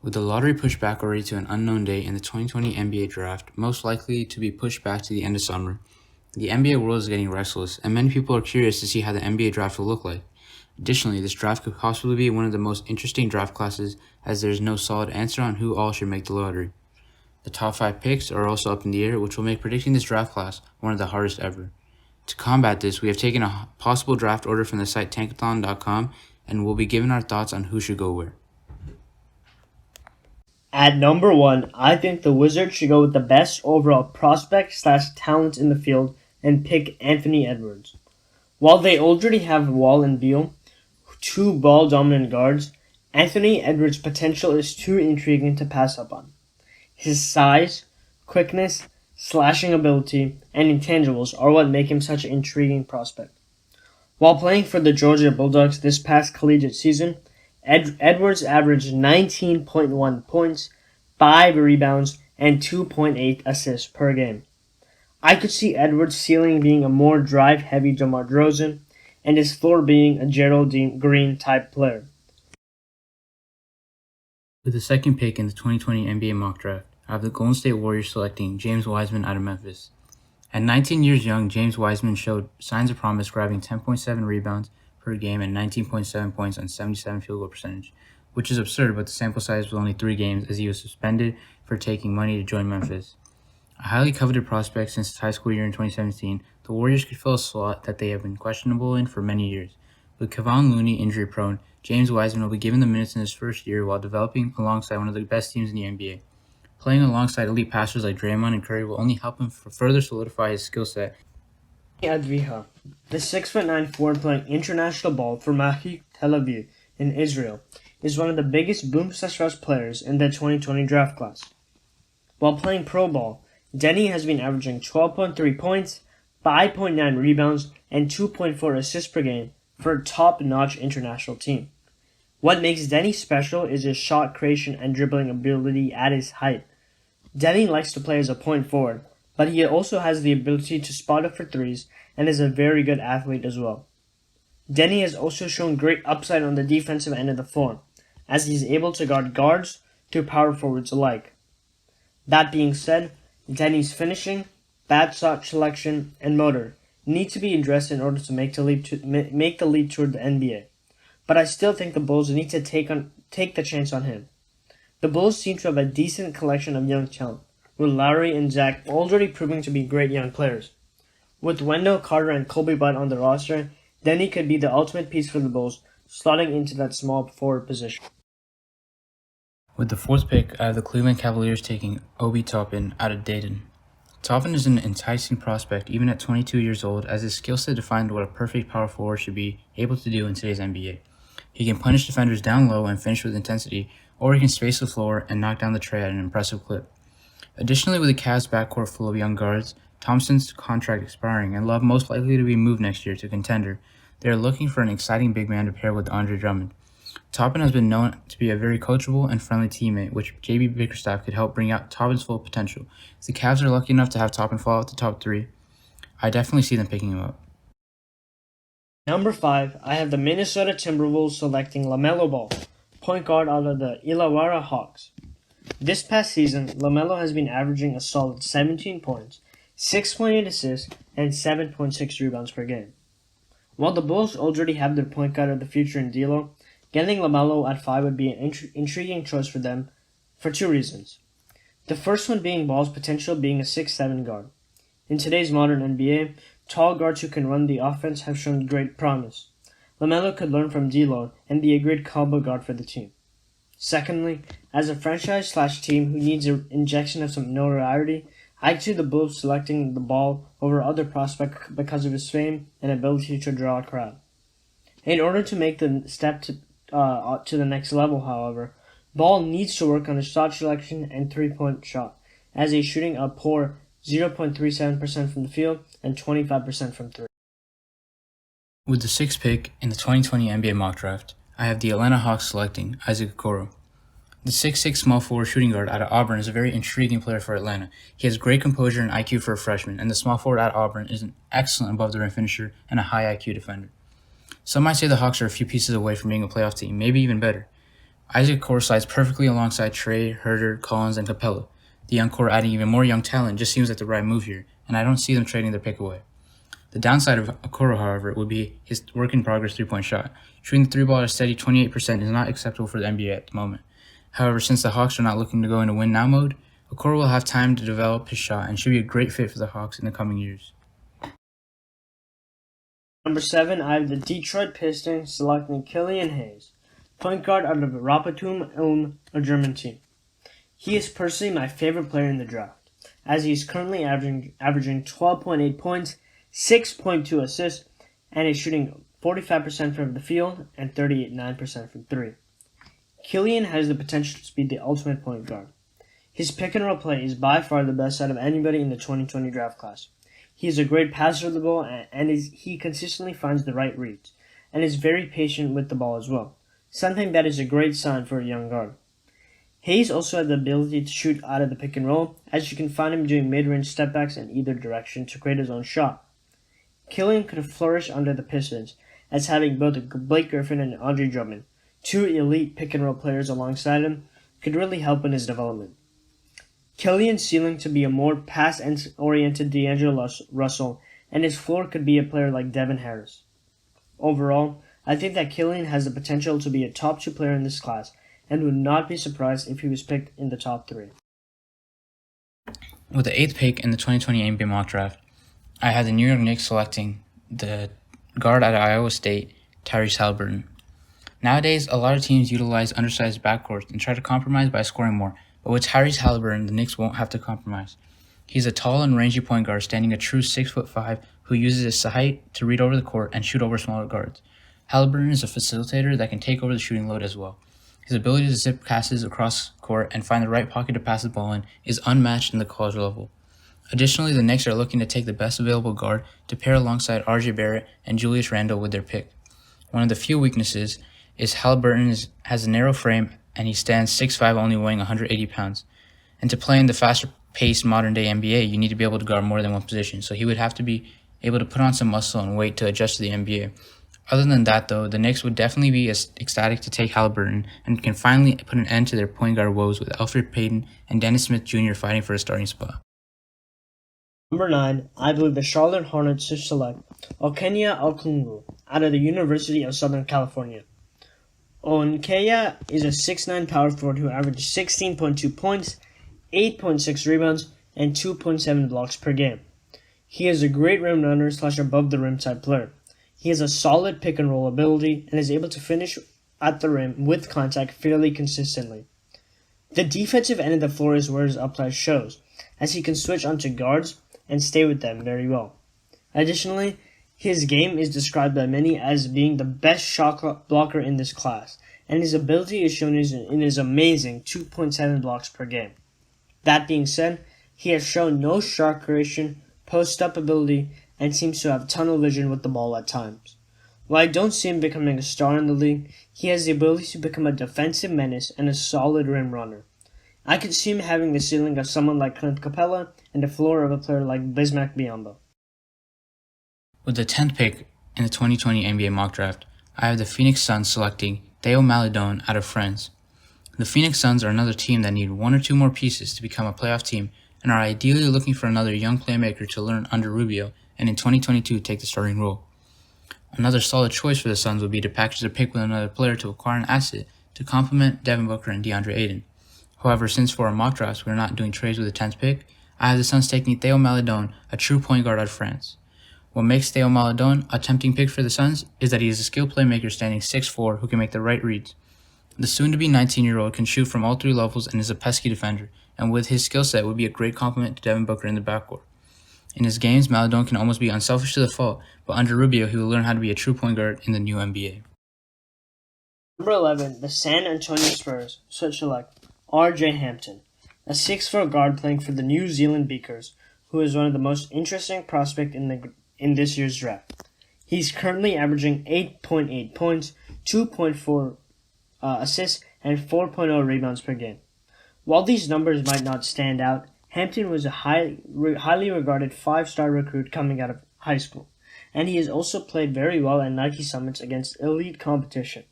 With the lottery pushed back already to an unknown date in the 2020 NBA draft, most likely to be pushed back to the end of summer, the NBA world is getting restless, and many people are curious to see how the NBA draft will look like. Additionally, this draft could possibly be one of the most interesting draft classes, as there is no solid answer on who all should make the lottery. The top 5 picks are also up in the air, which will make predicting this draft class one of the hardest ever. To combat this, we have taken a possible draft order from the site tankathon.com, and we'll be giving our thoughts on who should go where. At number 1, I think the Wizards should go with the best overall prospect/talent in the field and pick Anthony Edwards. While they already have Wall and Beal, 2 ball-dominant guards, Anthony Edwards' potential is too intriguing to pass up on. His size, quickness, slashing ability, and intangibles are what make him such an intriguing prospect. While playing for the Georgia Bulldogs this past collegiate season, Edwards averaged 19.1 points, 5 rebounds, and 2.8 assists per game. I could see Edwards' ceiling being a more drive-heavy DeMar DeRozan, and his floor being a Gerald Green-type player. With the second pick in the 2020 NBA mock draft, I have the Golden State Warriors selecting James Wiseman out of Memphis. At 19 years young, James Wiseman showed signs of promise, grabbing 10.7 rebounds per game and 19.7 points on 77 field goal percentage, which is absurd, but the sample size was only 3 games as he was suspended for taking money to join Memphis. A highly coveted prospect since his high school year in 2017, the Warriors could fill a slot that they have been questionable in for many years. With Kevon Looney injury-prone, James Wiseman will be given the minutes in his first year while developing alongside one of the best teams in the NBA. Playing alongside elite passers like Draymond and Curry will only help him further solidify his skill set. Adviha, the 6'9" forward playing international ball for Maccabi Tel Aviv in Israel, is one of the biggest boom/rush players in the 2020 draft class. While playing pro ball, Denny has been averaging 12.3 points, 5.9 rebounds, and 2.4 assists per game for a top-notch international team. What makes Denny special is his shot creation and dribbling ability at his height. Denny likes to play as a point forward, but he also has the ability to spot up for threes and is a very good athlete as well. Denny has also shown great upside on the defensive end of the floor, as he is able to guard guards to power forwards alike. That being said, Denny's finishing, bad shot selection, and motor need to be addressed in order to make the leap toward the NBA. But I still think the Bulls need to take the chance on him. The Bulls seem to have a decent collection of young talent, with Lowry and Zach already proving to be great young players. With Wendell Carter and Colby Butt on the roster, Denny could be the ultimate piece for the Bulls, slotting into that small forward position. With the 4th pick, I have the Cleveland Cavaliers taking Obi Toppin out of Dayton. Toppin is an enticing prospect even at 22 years old, as his skill set defined what a perfect power forward should be able to do in today's NBA. He can punish defenders down low and finish with intensity, or he can space the floor and knock down the tray at an impressive clip. Additionally, with the Cavs' backcourt full of young guards, Thompson's contract expiring, and Love most likely to be moved next year to contender, they are looking for an exciting big man to pair with Andre Drummond. Toppin has been known to be a very coachable and friendly teammate, which J.B. Bickerstaff could help bring out Toppin's full potential. If the Cavs are lucky enough to have Toppin fall out the top 3, I definitely see them picking him up. Number 5, I have the Minnesota Timberwolves selecting LaMelo Ball, point guard out of the Illawarra Hawks. This past season, LaMelo has been averaging a solid 17 points, 6.8 assists, and 7.6 rebounds per game. While the Bulls already have their point guard of the future in D'Lo, getting LaMelo at 5 would be an intriguing choice for them for 2 reasons. The first one being Ball's potential being a 6'7" guard. In today's modern NBA, tall guards who can run the offense have shown great promise. LaMelo could learn from D'Lo and be a great combo guard for the team. Secondly, as a franchise/team who needs an injection of some notoriety, I see the Bulls selecting the Ball over other prospects because of his fame and ability to draw a crowd. In order to make the step to the next level, however, Ball needs to work on his shot selection and three-point shot, as he's shooting a poor 0.37% from the field and 25% from 3. With the 6th pick in the 2020 NBA mock draft, I have the Atlanta Hawks selecting Isaac Okoro. The 6'6" small forward shooting guard out of Auburn is a very intriguing player for Atlanta. He has great composure and IQ for a freshman, and the small forward at Auburn is an excellent above-the-rim finisher and a high IQ defender. Some might say the Hawks are a few pieces away from being a playoff team, maybe even better. Isaac core slides perfectly alongside Trey, Herder, Collins, and Capella. The young core adding even more young talent just seems like the right move here, and I don't see them trading their pick away. The downside of Okoro, however, would be his work-in-progress three-point shot. Shooting the three ball at a steady 28% is not acceptable for the NBA at the moment. However, since the Hawks are not looking to go into win-now mode, Okoro will have time to develop his shot and should be a great fit for the Hawks in the coming years. Number 7, I have the Detroit Pistons selecting Killian Hayes, point guard out of Rapatum, a German team. He is personally my favorite player in the draft, as he is currently averaging 12.8 points, 6.2 assists, and is shooting 45% from the field and 38.9% from three. Killian has the potential to be the ultimate point guard. His pick-and-roll play is by far the best out of anybody in the 2020 draft class. He is a great passer of the ball, and he consistently finds the right reads, and is very patient with the ball as well, something that is a great sign for a young guard. Hayes also has the ability to shoot out of the pick-and-roll, as you can find him doing mid-range step-backs in either direction to create his own shot. Killian could flourish under the Pistons, as having both Blake Griffin and Andre Drummond, two elite pick-and-roll players alongside him, could really help in his development. Killian's ceiling to be a more pass-oriented D'Angelo Russell, and his floor could be a player like Devin Harris. Overall, I think that Killian has the potential to be a top 2 player in this class, and would not be surprised if he was picked in the top 3. With the 8th pick in the 2020 NBA mock draft, I had the New York Knicks selecting the guard out of Iowa State, Tyrese Halliburton. Nowadays, a lot of teams utilize undersized backcourts and try to compromise by scoring more, but with Tyrese Halliburton, the Knicks won't have to compromise. He's a tall and rangy point guard standing a true 6'5", who uses his height to read over the court and shoot over smaller guards. Halliburton is a facilitator that can take over the shooting load as well. His ability to zip passes across court and find the right pocket to pass the ball in is unmatched in the college level. Additionally, the Knicks are looking to take the best available guard to pair alongside RJ Barrett and Julius Randle with their pick. One of the few weaknesses is Halliburton has a narrow frame and he stands 6'5", only weighing 180 pounds. And to play in the faster-paced modern-day NBA, you need to be able to guard more than one position, so he would have to be able to put on some muscle and weight to adjust to the NBA. Other than that, though, the Knicks would definitely be ecstatic to take Halliburton and can finally put an end to their point guard woes with Elfrid Payton and Naismith Jr. fighting for a starting spot. Number 9, I believe the Charlotte Hornets should select Onyeka Okongwu out of the University of Southern California. Onyeka is a 6'9" power forward who averages 16.2 points, 8.6 rebounds, and 2.7 blocks per game. He is a great rim runner / above the rim type player. He has a solid pick and roll ability and is able to finish at the rim with contact fairly consistently. The defensive end of the floor is where his upside shows, as he can switch onto guards and stay with them very well. Additionally, his game is described by many as being the best shot blocker in this class, and his ability is shown in his amazing 2.7 blocks per game. That being said, he has shown no shot creation, post-up ability, and seems to have tunnel vision with the ball at times. While I don't see him becoming a star in the league, he has the ability to become a defensive menace and a solid rim runner. I could see him having the ceiling of someone like Clint Capella and the floor of a player like Bismack Biyombo. With the 10th pick in the 2020 NBA mock draft, I have the Phoenix Suns selecting Theo Maledon out of Friends. The Phoenix Suns are another team that need 1 or 2 more pieces to become a playoff team and are ideally looking for another young playmaker to learn under Rubio and in 2022 take the starting role. Another solid choice for the Suns would be to package their pick with another player to acquire an asset to complement Devin Booker and DeAndre Ayton. However, since for our mock drafts we are not doing trades with the 10th pick, I have the Suns taking Theo Maledon, a true point guard out of France. What makes Theo Maledon a tempting pick for the Suns is that he is a skilled playmaker standing 6'4" who can make the right reads. The soon-to-be 19-year-old can shoot from all 3 levels and is a pesky defender, and with his skill set would be a great complement to Devin Booker in the backcourt. In his games, Maledon can almost be unselfish to the fault, but under Rubio he will learn how to be a true point guard in the new NBA. Number 11, the San Antonio Spurs should select R.J. Hampton, a 6'4" guard playing for the New Zealand Beakers, who is one of the most interesting prospects in this year's draft. He's currently averaging 8.8 points, 2.4 assists, and 4.0 rebounds per game. While these numbers might not stand out, Hampton was a highly regarded 5-star recruit coming out of high school, and he has also played very well at Nike Summits against elite competition.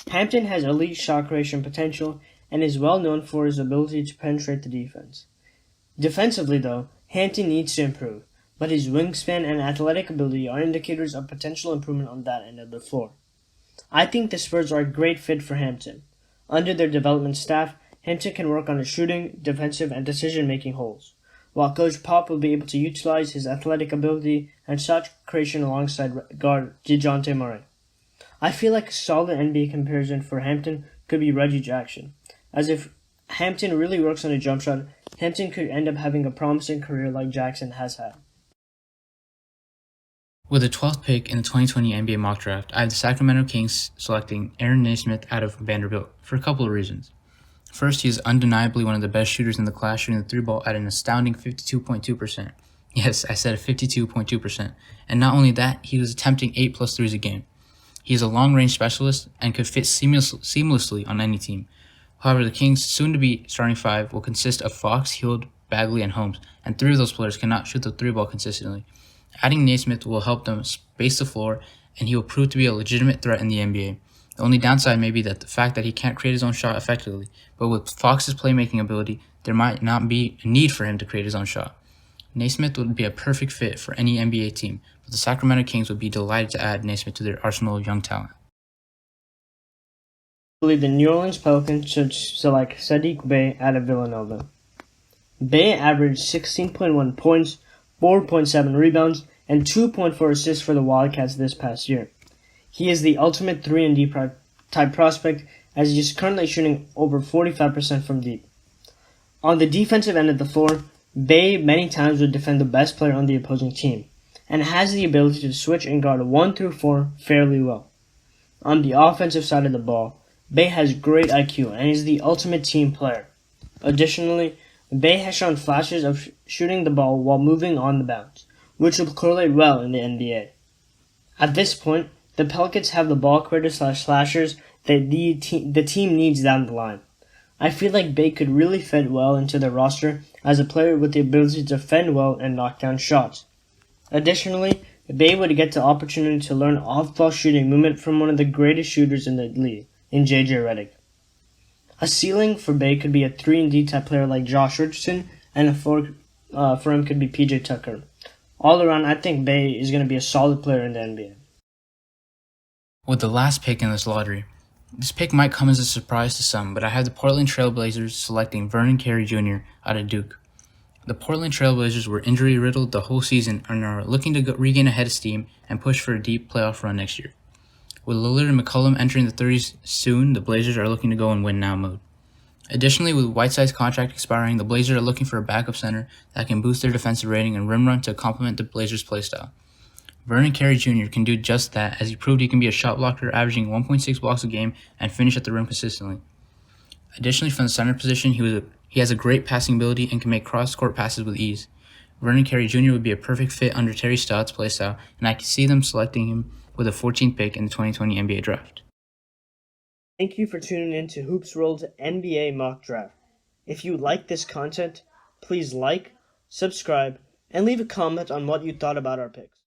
Hampton has elite shot creation potential and is well known for his ability to penetrate the defense. Defensively, though, Hampton needs to improve, but his wingspan and athletic ability are indicators of potential improvement on that end of the floor. I think the Spurs are a great fit for Hampton. Under their development staff, Hampton can work on his shooting, defensive, and decision-making holes, while Coach Pop will be able to utilize his athletic ability and shot creation alongside guard DeJounte Murray. I feel like a solid NBA comparison for Hampton could be Reggie Jackson, as if Hampton really works on a jump shot, Hampton could end up having a promising career like Jackson has had. With the 12th pick in the 2020 NBA mock draft, I have the Sacramento Kings selecting Aaron Naismith out of Vanderbilt for a couple of reasons. First, he is undeniably one of the best shooters in the class, shooting the three ball at an astounding 52.2%. Yes, I said 52.2%. And not only that, he was attempting 8+ threes a game. He is a long-range specialist and could fit seamlessly on any team. However, the Kings' soon-to-be starting five will consist of Fox, Hield, Bagley, and Holmes, and three of those players cannot shoot the three ball consistently. Adding Naismith will help them space the floor, and he will prove to be a legitimate threat in the NBA. The only downside may be that the fact that he can't create his own shot effectively, but with Fox's playmaking ability, there might not be a need for him to create his own shot. Naismith would be a perfect fit for any NBA team, but the Sacramento Kings would be delighted to add Naismith to their arsenal of young talent. I believe the New Orleans Pelicans should select Siddiq Bay out of Villanova. Bay averaged 16.1 points, 4.7 rebounds, and 2.4 assists for the Wildcats this past year. He is the ultimate 3-and-D type prospect, as he is currently shooting over 45% from deep. On the defensive end of the floor, Bay many times would defend the best player on the opposing team, and has the ability to switch and guard 1 through 4 fairly well. On the offensive side of the ball, Bay has great IQ and is the ultimate team player. Additionally, Bay has shown flashes of shooting the ball while moving on the bounce, which will correlate well in the NBA. At this point, the Pelicans have the ball creators/slashers that the team needs down the line. I feel like Bay could really fit well into their roster as a player with the ability to defend well and knock down shots. Additionally, Bay would get the opportunity to learn off-ball shooting movement from one of the greatest shooters in the league, in J.J. Redick. A ceiling for Bay could be a 3-and-D type player like Josh Richardson, and a floor for him could be P.J. Tucker. All around, I think Bay is going to be a solid player in the NBA. With the last pick in this lottery, this pick might come as a surprise to some, but I have the Portland Trail Blazers selecting Vernon Carey Jr. out of Duke. The Portland Trail Blazers were injury-riddled the whole season and are looking to regain a head of steam and push for a deep playoff run next year. With Lillard and McCollum entering the 30s soon, the Blazers are looking to go in win-now mode. Additionally, with Whiteside's contract expiring, the Blazers are looking for a backup center that can boost their defensive rating and rim run to complement the Blazers' playstyle. Vernon Carey Jr. can do just that, as he proved he can be a shot blocker averaging 1.6 blocks a game and finish at the rim consistently. Additionally, from the center position, he has a great passing ability and can make cross-court passes with ease. Vernon Carey Jr. would be a perfect fit under Terry Stotts' playstyle, and I can see them selecting him with a 14th pick in the 2020 NBA Draft. Thank you for tuning in to Hoops World's NBA Mock Draft. If you like this content, please like, subscribe, and leave a comment on what you thought about our picks.